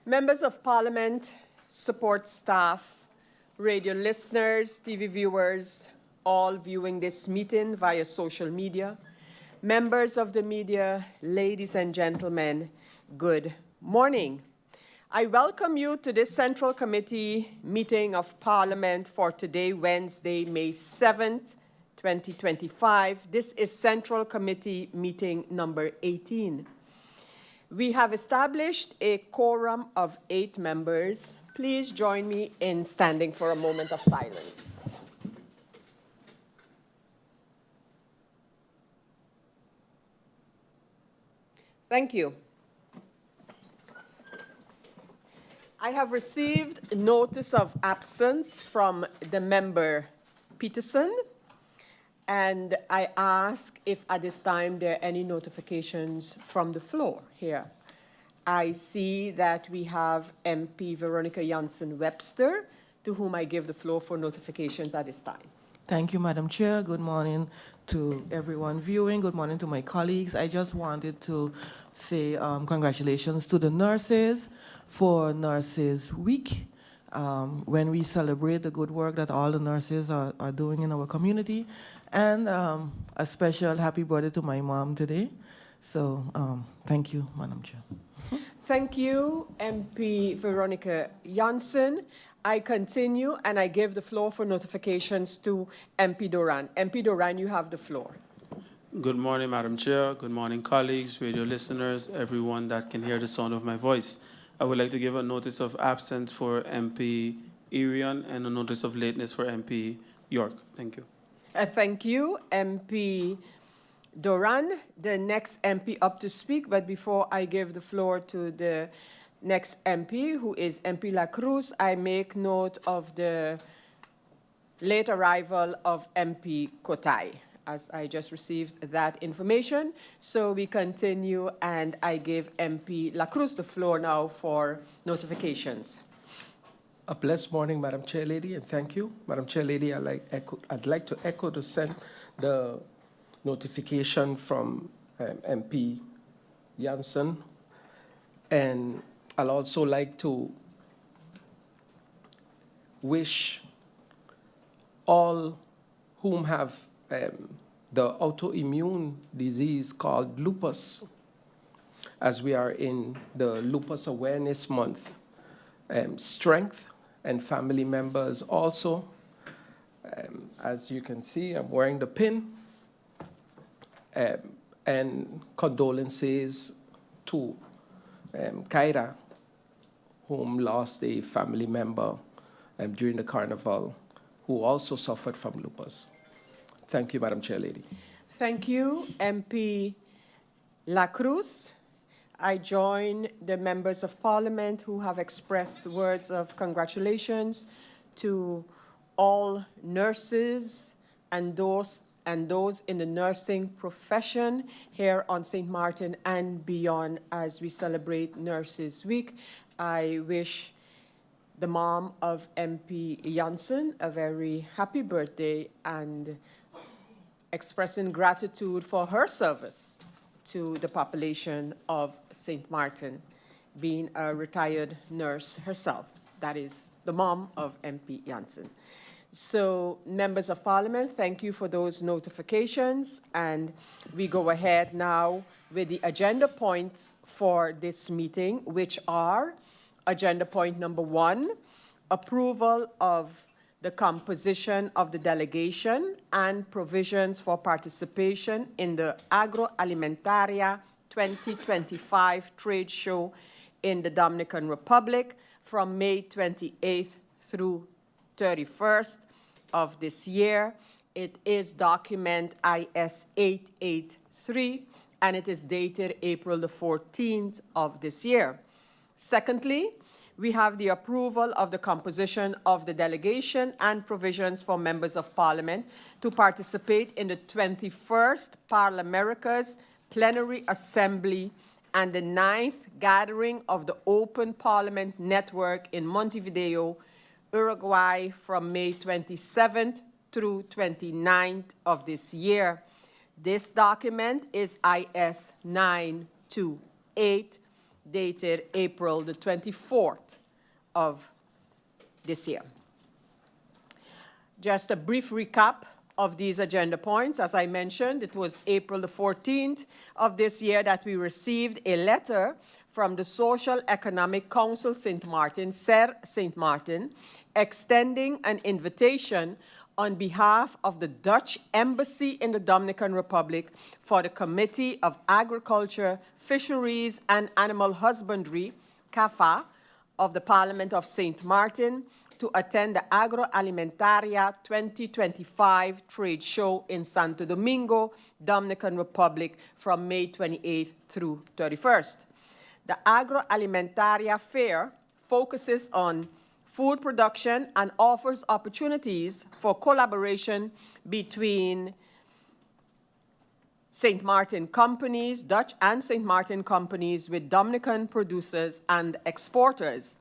Members of Parliament, support staff, radio listeners, TV viewers, all viewing this meeting via social media, members of the media, ladies and gentlemen, good morning. I welcome you to this Central Committee meeting of Parliament for today, Wednesday, May 7th, 2025. This is Central Committee meeting number 18. We have established a quorum of 8 members. Please join me in standing for a moment of silence. Thank you. I have received notice of absence from the member Peterson, and I ask if at this time there are any notifications from the floor here. I see that we have MP Veronica Janssen-Webster, to whom I give the floor for notifications at this time. Thank you, Madam Chair. Good morning to everyone viewing. Good morning to my colleagues. I just wanted to say congratulations to the nurses for Nurses Week, when we celebrate the good work that all the nurses are doing in our community. And a special happy birthday to my mom today. So thank you, Madam Chair. Thank you, MP Veronica Janssen. I continue and I give the floor for notifications to MP Doran. MP Doran, you have the floor. Good morning, Madam Chair. Good morning, colleagues, radio listeners, everyone that can hear the sound of my voice. I would like to give a notice of absence for MP Irion and a notice of lateness for MP York. Thank you. Thank you, MP Doran. The next MP up to speak, but before I give the floor to the next MP, who is MP La Cruz, I make note of the late arrival of MP Kotai, as I just received that information. So we continue, and I give MP La Cruz the floor now for notifications. A blessed morning, Madam Chair Lady, and thank you. Madam Chair Lady, I'd like to echo the notification from MP Janssen, and I'd also like to wish all whom have the autoimmune disease called lupus, as we are in the Lupus Awareness Month, strength, and family members also. As you can see, I'm wearing the pin, and condolences to Kaira, whom lost a family member during the carnival, who also suffered from lupus. Thank you, Madam Chair Lady. Thank you, MP La Cruz. I join the members of Parliament who have expressed words of congratulations to all nurses and those in the nursing profession here on St. Martin and beyond as we celebrate Nurses Week. I wish the mom of MP Janssen a very happy birthday and expressing gratitude for her service to the population of St. Martin, being a retired nurse herself. That is the mom of MP Janssen. So, members of Parliament, thank you for those notifications. And we go ahead now with the agenda points for this meeting, which are agenda point number 1, approval of the composition of the delegation and provisions for participation in the Agroalimentaria 2025 trade show in the Dominican Republic from May 28th through 31st of this year. It is document IS 883, and it is dated April the 14th of this year. Secondly, we have the approval of the composition of the delegation and provisions for members of Parliament to participate in the 21st ParlAmericas Plenary Assembly and the 9th gathering of the Open Parliament Network in Montevideo, Uruguay from May 27th through 29th of this year. This document is IS 928, dated April the 24th of this year. Just a brief recap of these agenda points. As I mentioned, it was April the 14th of this year that we received a letter from the Social Economic Council St. Martin, SER St. Martin, extending an invitation on behalf of the Dutch Embassy in the Dominican Republic for the Committee of Agriculture, Fisheries, and Animal Husbandry, CAFA, of the Parliament of St. Martin to attend the Agroalimentaria 2025 trade show in Santo Domingo, Dominican Republic, from May 28th through 31st. The Agroalimentaria Fair focuses on food production and offers opportunities for collaboration between St. Martin companies, Dutch and St. Martin companies, with Dominican producers and exporters.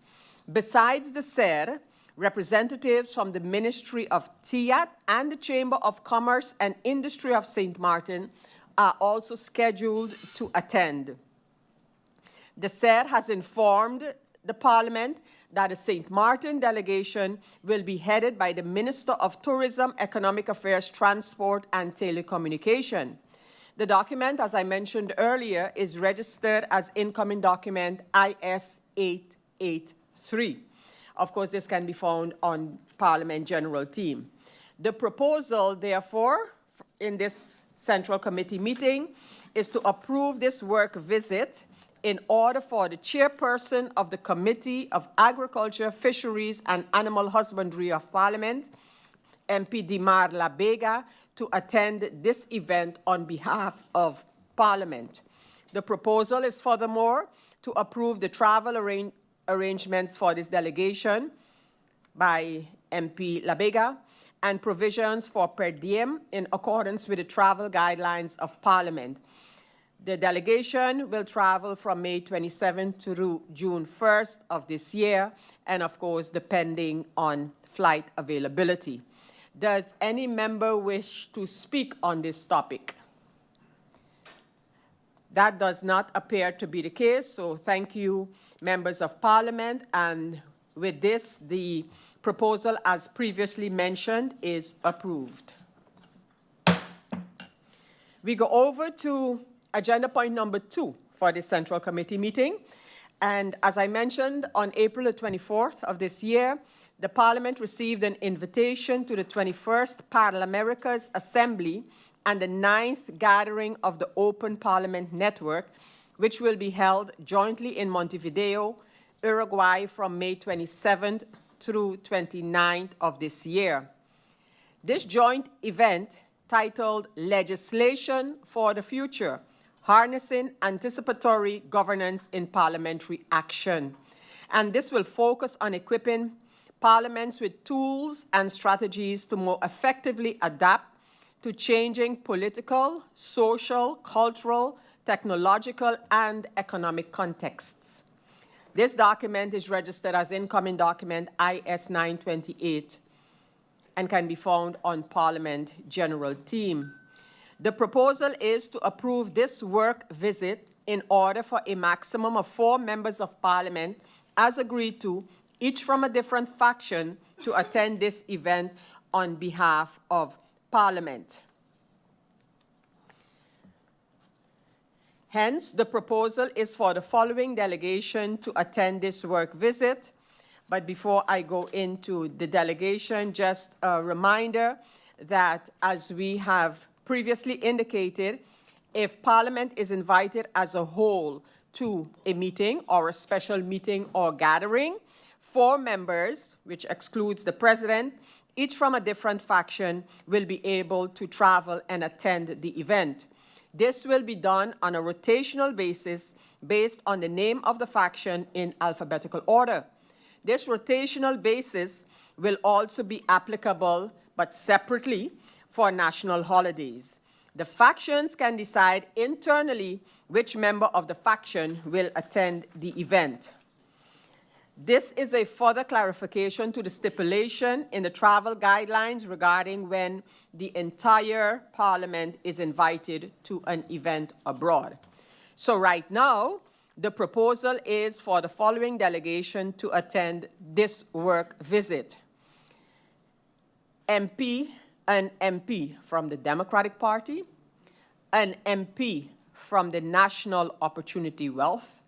Besides the SER, representatives from the Ministry of TIAT and the Chamber of Commerce and Industry of St. Martin are also scheduled to attend. The SER has informed the Parliament that the St. Martin delegation will be headed by the Minister of Tourism, Economic Affairs, Transport, and Telecommunication. The document, as I mentioned earlier, is registered as incoming document IS-883. Of course, this can be found on Parliament General Team. The proposal, therefore, in this Central Committee meeting is to approve this work visit in order for the chairperson of the Committee of Agriculture, Fisheries, and Animal Husbandry of Parliament, MP Dimar Labega, to attend this event on behalf of Parliament. The proposal is furthermore to approve the travel arrangements for this delegation by MP Labega and provisions for per diem in accordance with the travel guidelines of Parliament. The delegation will travel from May 27th through June 1st of this year, and of course, depending on flight availability. Does any member wish to speak on this topic? That does not appear to be the case, so thank you, members of Parliament. And with this, the proposal, as previously mentioned, is approved. We go over to agenda point number 2 for this Central Committee meeting. And as I mentioned, on April the 24th of this year, the Parliament received an invitation to the 21st ParlAmericas Assembly and the 9th gathering of the Open Parliament Network, which will be held jointly in Montevideo, Uruguay, from May 27th through 29th of this year. This joint event, titled Legislation for the Future, Harnessing Anticipatory Governance in Parliamentary Action. And this will focus on equipping parliaments with tools and strategies to more effectively adapt to changing political, social, cultural, technological, and economic contexts. This document is registered as incoming document IS-928 and can be found on Parliament General Team. The proposal is to approve this work visit in order for a maximum of 4 members of Parliament, as agreed to, each from a different faction, to attend this event on behalf of Parliament. Hence, the proposal is for the following delegation to attend this work visit. But before I go into the delegation, just a reminder that, as we have previously indicated, if Parliament is invited as a whole to a meeting or a special meeting or gathering, 4 members, which excludes the President, each from a different faction, will be able to travel and attend the event. This will be done on a rotational basis based on the name of the faction in alphabetical order. This rotational basis will also be applicable, but separately, for national holidays. The factions can decide internally which member of the faction will attend the event. This is a further clarification to the stipulation in the travel guidelines regarding when the entire Parliament is invited to an event abroad. So right now, The proposal is for the following delegation to attend this work visit. An MP from the Democratic Party, an MP from the National Opportunity Wealth,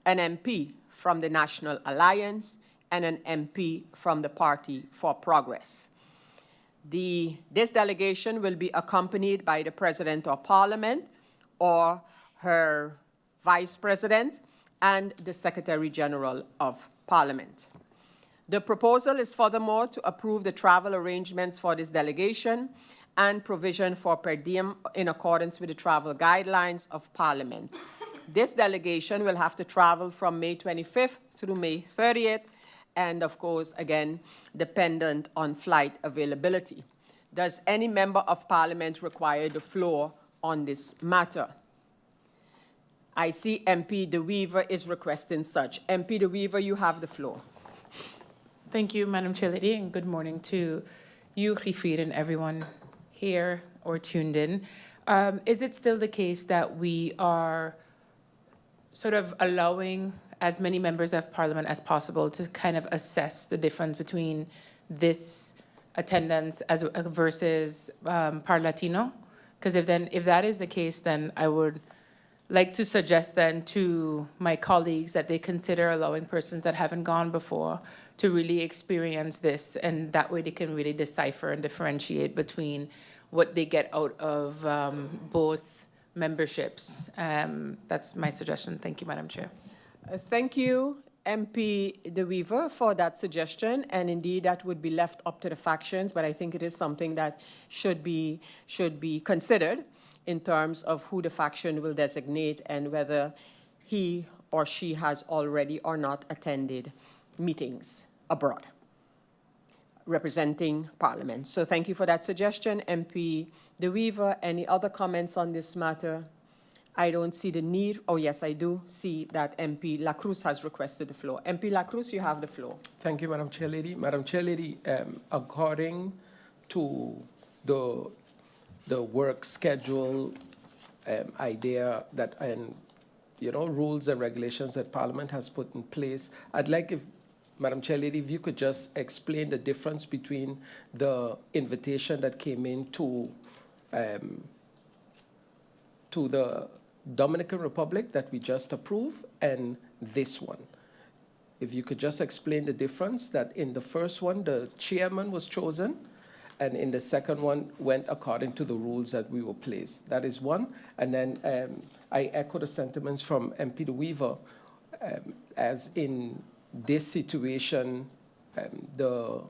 an MP from the National Alliance, and an MP from the Party for Progress. This delegation will be accompanied by the President of Parliament or her Vice President and the Secretary General of Parliament. The proposal is furthermore to approve the travel arrangements for this delegation and provision for per diem in accordance with the travel guidelines of Parliament. This delegation will have to travel from May 25th through May 30th, and of course, again, dependent on flight availability. Does any member of Parliament require the floor on this matter? I see MP De Wever is requesting such. MP De Wever, you have the floor. Thank you, Madam Chair Lady, and good morning to you, Rifir, and everyone here or tuned in. Is it still the case that we are sort of allowing as many members of Parliament as possible to kind of assess the difference between this attendance versus Parlatino? Because if that is the case, then I would like to suggest then to my colleagues that they consider allowing persons that haven't gone before to really experience this, and that way they can really decipher and differentiate between what they get out of both memberships. That's my suggestion. Thank you, Madam Chair. Thank you, MP De Wever, for that suggestion, and indeed that would be left up to the factions, but I think it is something that should be considered in terms of who the faction will designate and whether he or she has already or not attended meetings abroad representing Parliament. So thank you for that suggestion, MP De Wever. Any other comments on this matter? I don't see the need. Oh, yes, I do see that MP La Cruz has requested the floor. MP La Cruz, you have the floor. Thank you, Madam Chair Lady. Madam Chair Lady, according to the work schedule idea that rules and regulations that Parliament has put in place, I'd like if Madam Chair Lady, if you could just explain the difference between the invitation that came in to the Dominican Republic that we just approved and this one. If you could just explain the difference, that in the first one, the chairman was chosen, and in the second one went according to the rules that we were placed. That is one. And then I echo the sentiments from MP De Wever, as in this situation, the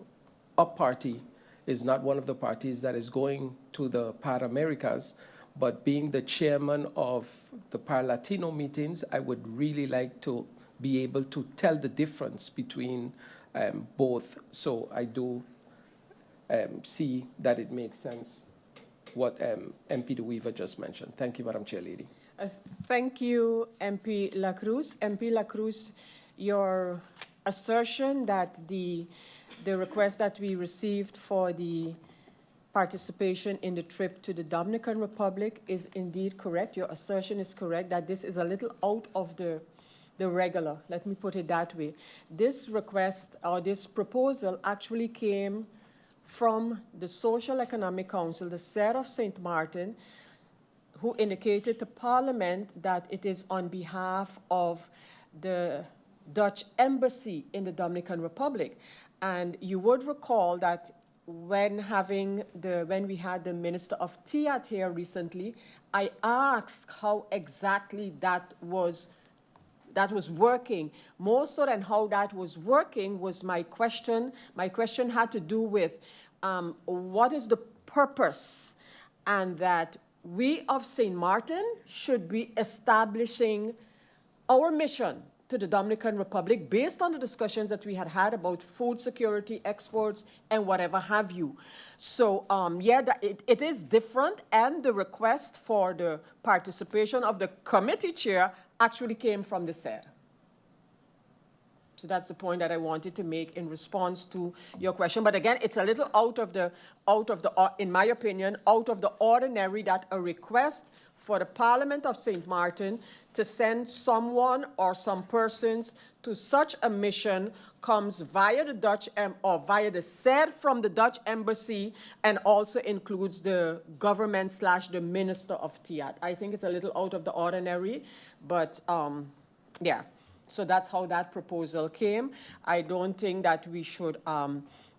up party is not one of the parties that is going to the ParlAmericas, but being the chairman of the Parlatino meetings, I would really like to be able to tell the difference between both. So I do see that it makes sense what MP De Wever just mentioned. Thank you, Madam Chair Lady. Thank you, MP La Cruz. MP La Cruz, your assertion that the request that we received for the participation in the trip to the Dominican Republic is indeed correct. Your assertion is correct that this is a little out of the regular, let me put it that way. This request or this proposal actually came from the Social Economic Council, the Sede of St. Martin, who indicated to Parliament that it is on behalf of the Dutch Embassy in the Dominican Republic. And you would recall that when we had the Minister of TIAT here recently, I asked how exactly that was working. More so than how that was working was my question. My question had to do with what is the purpose, and that we of St. Martin should be establishing our mission to the Dominican Republic based on the discussions that we had about food security, exports, and whatever have you. So, yeah, it is different, and the request for the participation of the committee chair actually came from the SED. So that's the point that I wanted to make in response to your question. But again, it's a little out of the, in my opinion, out of the ordinary that a request for the Parliament of St. Martin to send someone or some persons to such a mission comes via the Dutch or via the said from the Dutch embassy, and also includes the government / the Minister of TIAT. I think it's a little out of the ordinary, but yeah. So that's how that proposal came. I don't think that we should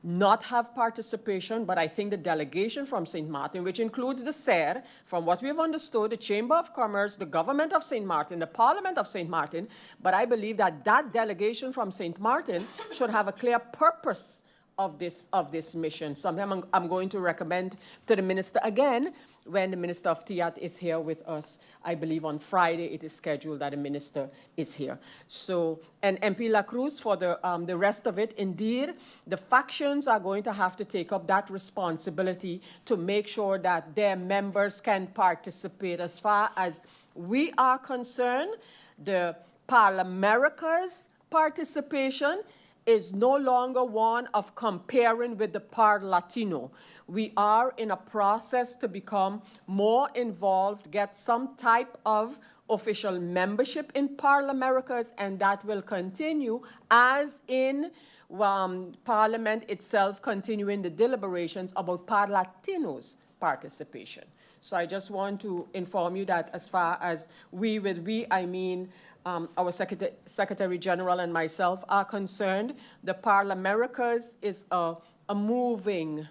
not have participation, but I think the delegation from St. Martin, which includes the SER, from what we've understood, the Chamber of Commerce, the government of St. Martin, the Parliament of St. Martin, but I believe that that delegation from St. Martin should have a clear purpose of this mission. Something I'm going to recommend to the minister again when the Minister of TIAT is here with us. I believe on Friday it is scheduled that the minister is here. So, and MP La Cruz for the rest of it, indeed, the factions are going to have to take up that responsibility to make sure that their members can participate. As far as we are concerned, the ParlAmericas participation is no longer one of comparing with the Latino. We are in a process to become more involved, get some type of official membership in ParlAmericas, and that will continue as in Parliament itself continuing the deliberations about Latinos' participation. So I just want to inform you that as far as we, I mean our Secretary General and myself are concerned, the ParlAmericas is a moving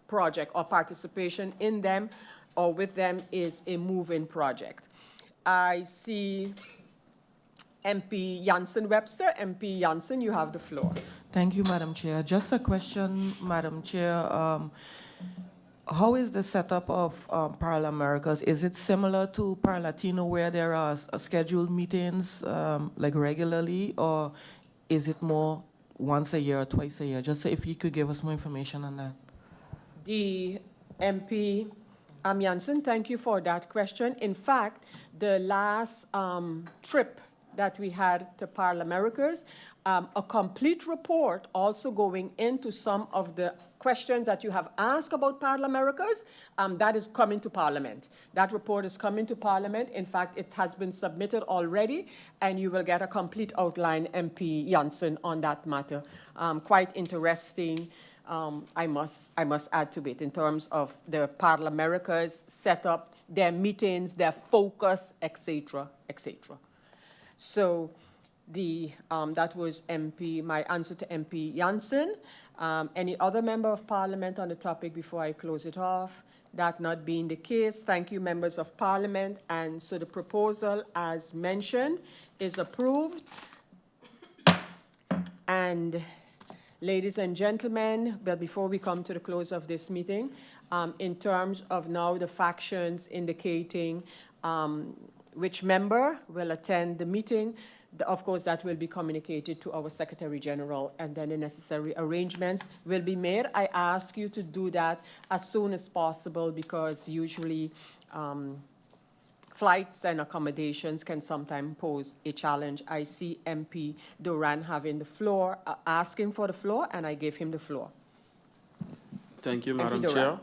project, or participation in them or with them is a moving project. I see MP Jansen Webster. MP Jansen, you have the floor. Thank you, Madam Chair. Just a question, Madam Chair. How is the setup of ParlAmericas? Is it similar to ParLatino, where there are scheduled meetings like regularly, or is it more once a year or twice a year? Just if you could give us more information on that. The MP Jansen, thank you for that question. In fact, the last trip that we had to ParlAmericas, a complete report also going into some of the questions that you have asked about ParlAmericas, that is coming to Parliament. That report is coming to Parliament. In fact, it has been submitted already, and you will get a complete outline, MP Jansen, on that matter. Quite interesting, I must add to it, in terms of the ParlAmericas setup, their meetings, their focus, etc., etc. So that was my answer to MP Jansen. Any other member of Parliament on the topic before I close it off? That not being the case, thank you, members of Parliament. And so the proposal, as mentioned, is approved. And ladies and gentlemen, but before we come to the close of this meeting, in terms of now the factions indicating which member will attend the meeting, of course, that will be communicated to our Secretary General, and then the necessary arrangements will be made. I ask you to do that as soon as possible, because usually flights and accommodations can sometimes pose a challenge. I see MP Duran having the floor, asking for the floor, and I give him the floor. Thank you, Madam Chair.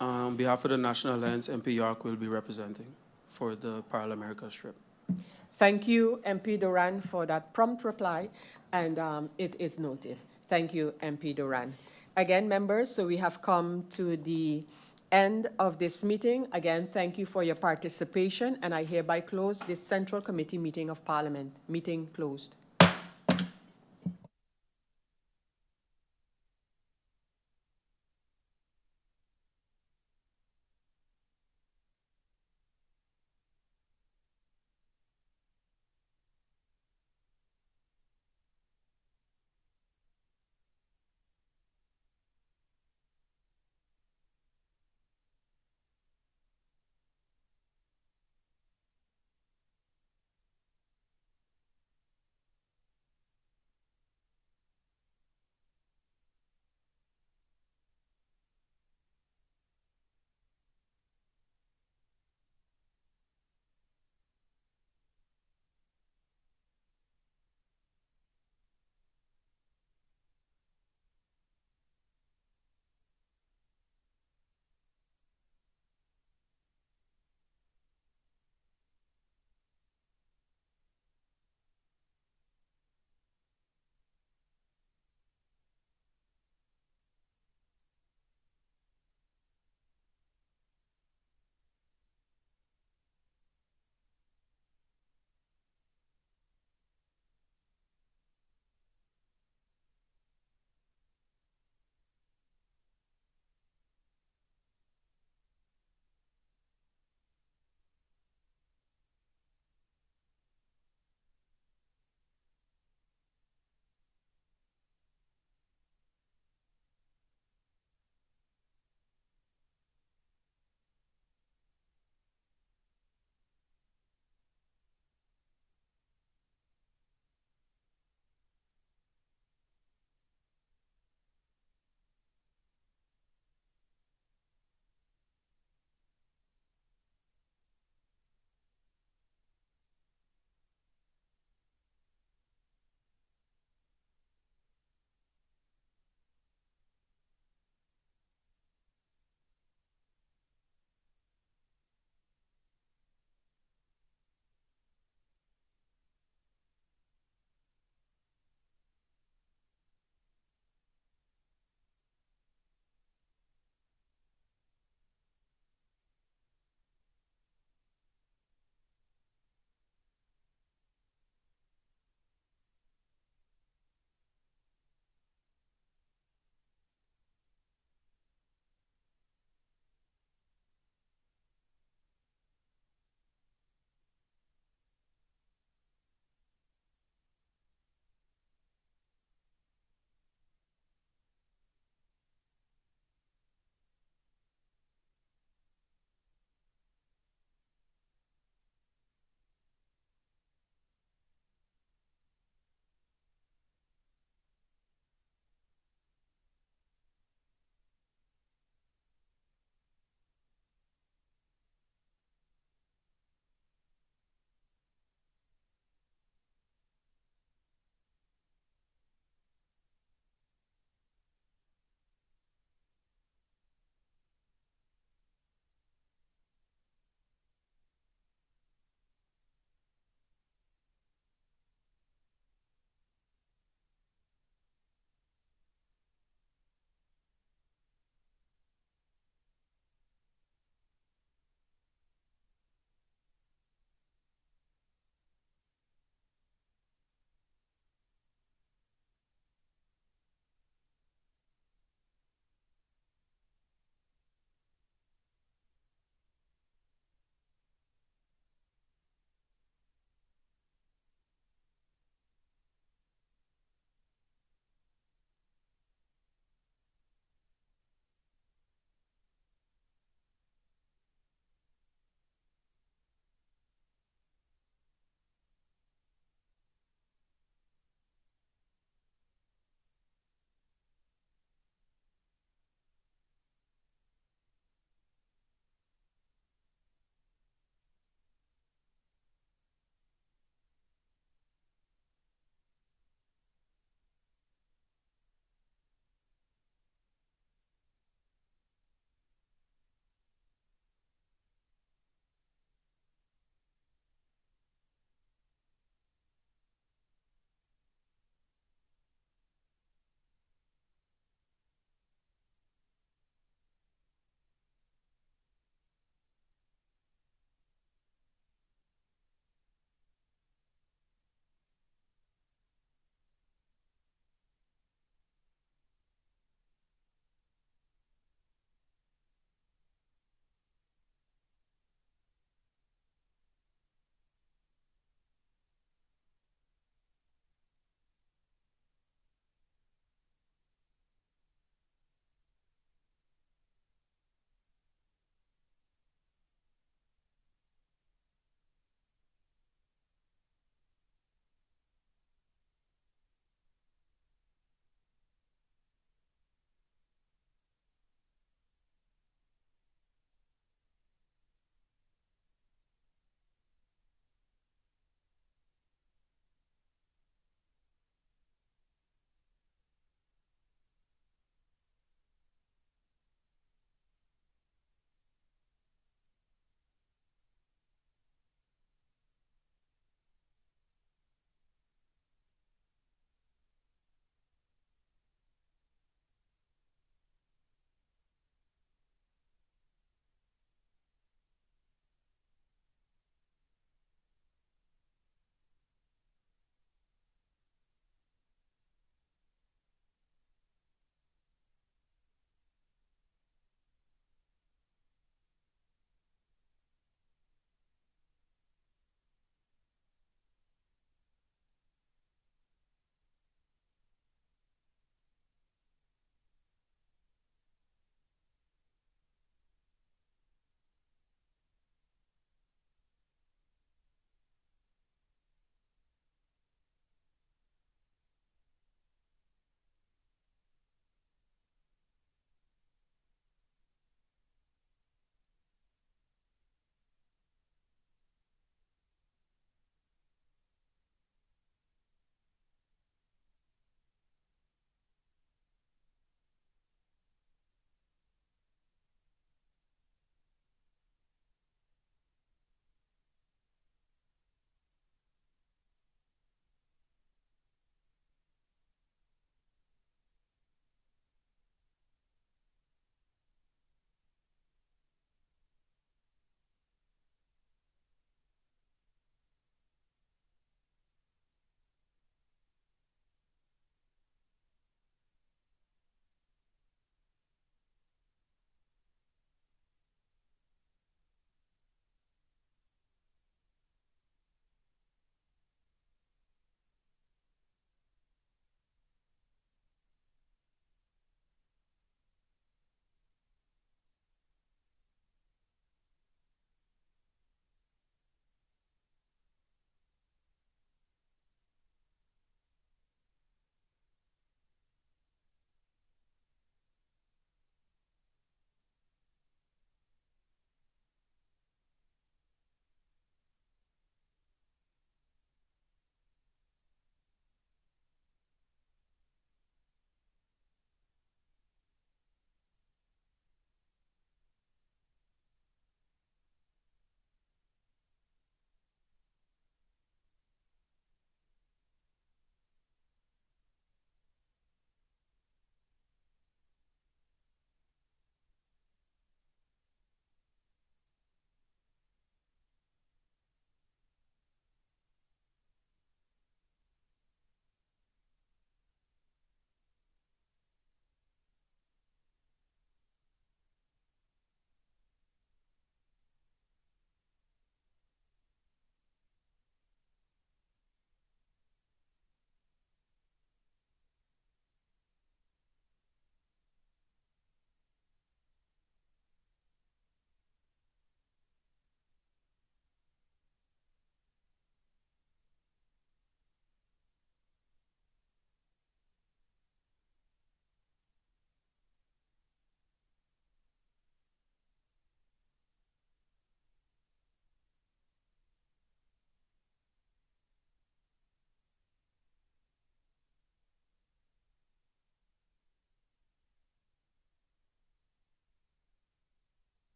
On behalf of the National Alliance, MP York will be representing for the ParlAmericas trip. Thank you, MP Duran, for that prompt reply, and it is noted. Thank you, MP Duran. Again, members, so we have come to the end of this meeting. Again, thank you for your participation, and I hereby close this Central Committee meeting of Parliament. Meeting closed.